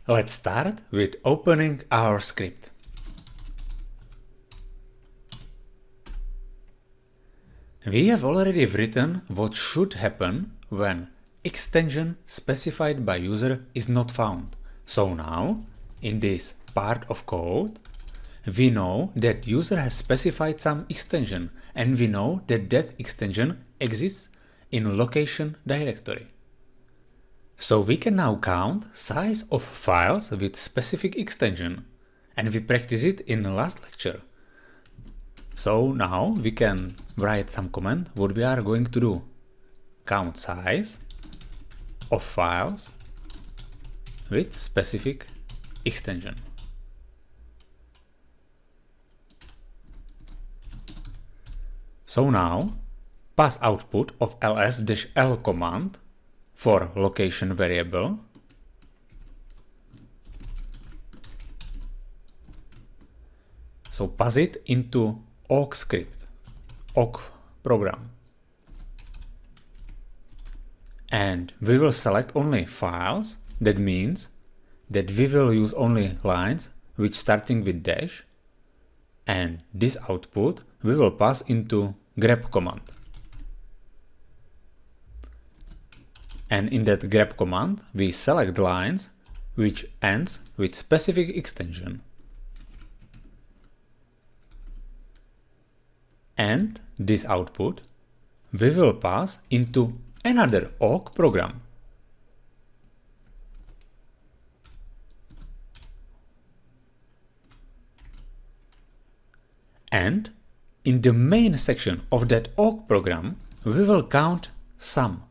Let's start with opening our script. We have already written what should happen when extension specified by user is not found. So now, in this part of code, we know that user has specified some extension and we know that that extension exists in location directory. So we can now count size of files with specific extension, and we practiced it in the last lecture. So now we can write some command what we are going to do. Count size of files with specific extension. So now pass output of ls-l command for location variable so pass it into AWK script, AWK program, and we will select only files. That means that we will use only lines which starting with dash, and this output we will pass into grep command. And in that grep command, we select lines which ends with specific extension. And this output we will pass into another AWK program. And in the main section of that AWK program, we will count sum.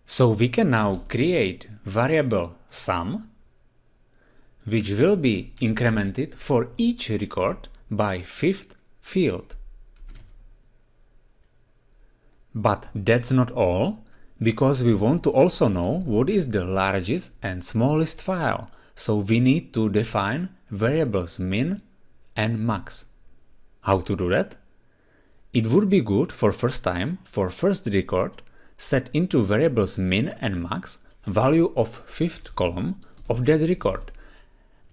So we can now create variable sum, which will be incremented for each record by 5th field. But that's not all, because we want to also know what is the largest and smallest file. So we need to define variables min and max. How to do that? It would be good for first time, for first record, set into variables min and max value of 5th column of that record.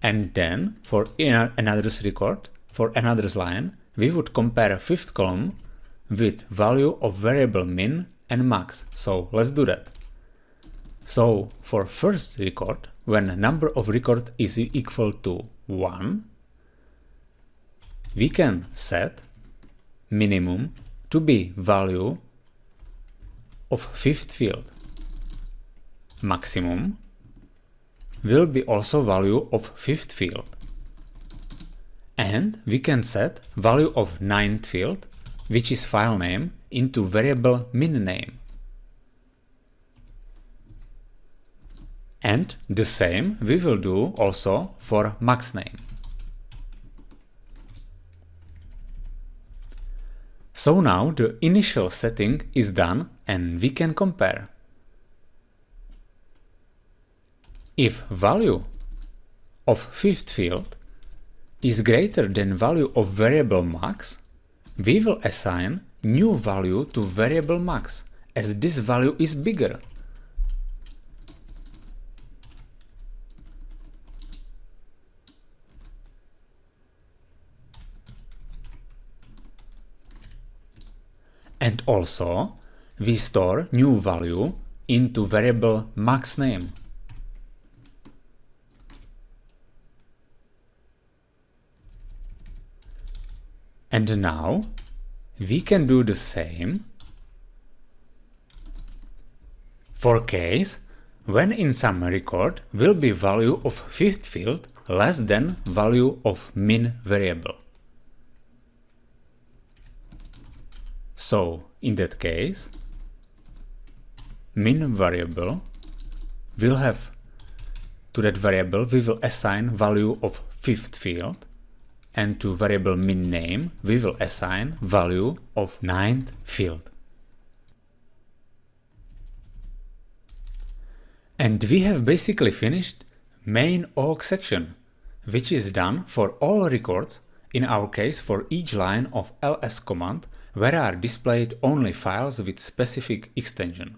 And then for another record, for another line, we would compare 5th column with value of variable min and max. So let's do that. So for first record, when number of record is equal to 1, we can set minimum to be value of 5th field. Maximum will be also value of 5th field. And we can set value of 9th field, which is file name, into variable min name. And the same we will do also for max name. So now the initial setting is done and we can compare. If value of 5th field is greater than value of variable max, we will assign new value to variable max, as this value is bigger. And also, we store new value into variable max name. And now, we can do the same for case when in some record will be value of 5th field less than value of min variable. So in that case, min variable will have, to that variable we will assign value of 5th field, and to variable min name we will assign value of 9th field. And we have basically finished main AWK section, which is done for all records, in our case for each line of ls command where are displayed only files with specific extension.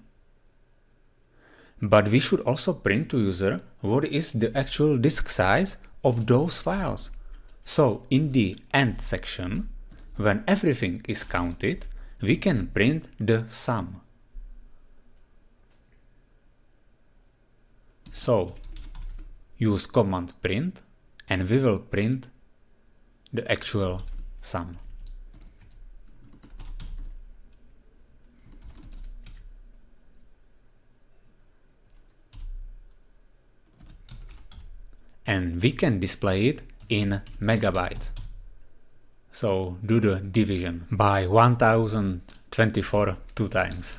But we should also print to user what is the actual disk size of those files. So in the end section, when everything is counted, we can print the sum. So use command print and we will print the actual sum. And we can display it in megabytes. So do the division by 1024 two times.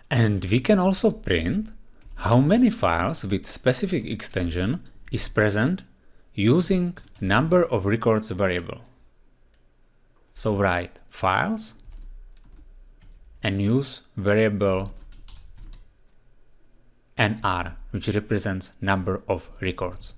And we can also print how many files with specific extension is present using number of records variable. So write files and use variable NR, which represents number of records.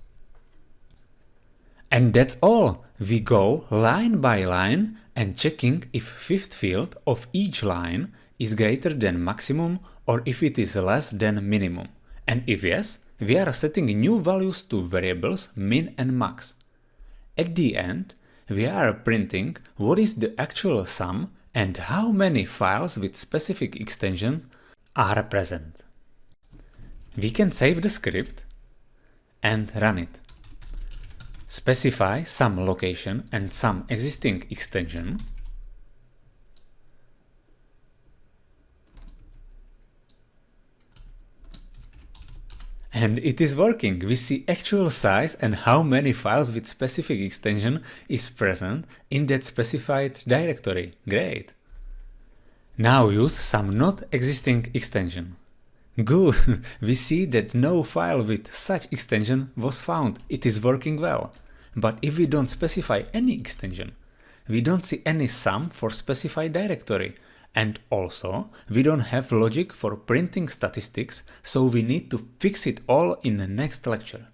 And that's all. We go line by line and checking if fifth field of each line is greater than maximum or if it is less than minimum. And if yes, we are setting new values to variables min and max. At the end, we are printing what is the actual sum and how many files with specific extensions are present. We can save the script and run it. Specify some location and some existing extension. And it is working. We see actual size and how many files with specific extension is present in that specified directory. Great. Now use some not existing extension. Good, we see that no file with such extension was found. It is working well. But if we don't specify any extension, we don't see any sum for specified directory. And also, we don't have logic for printing statistics, so we need to fix it all in the next lecture.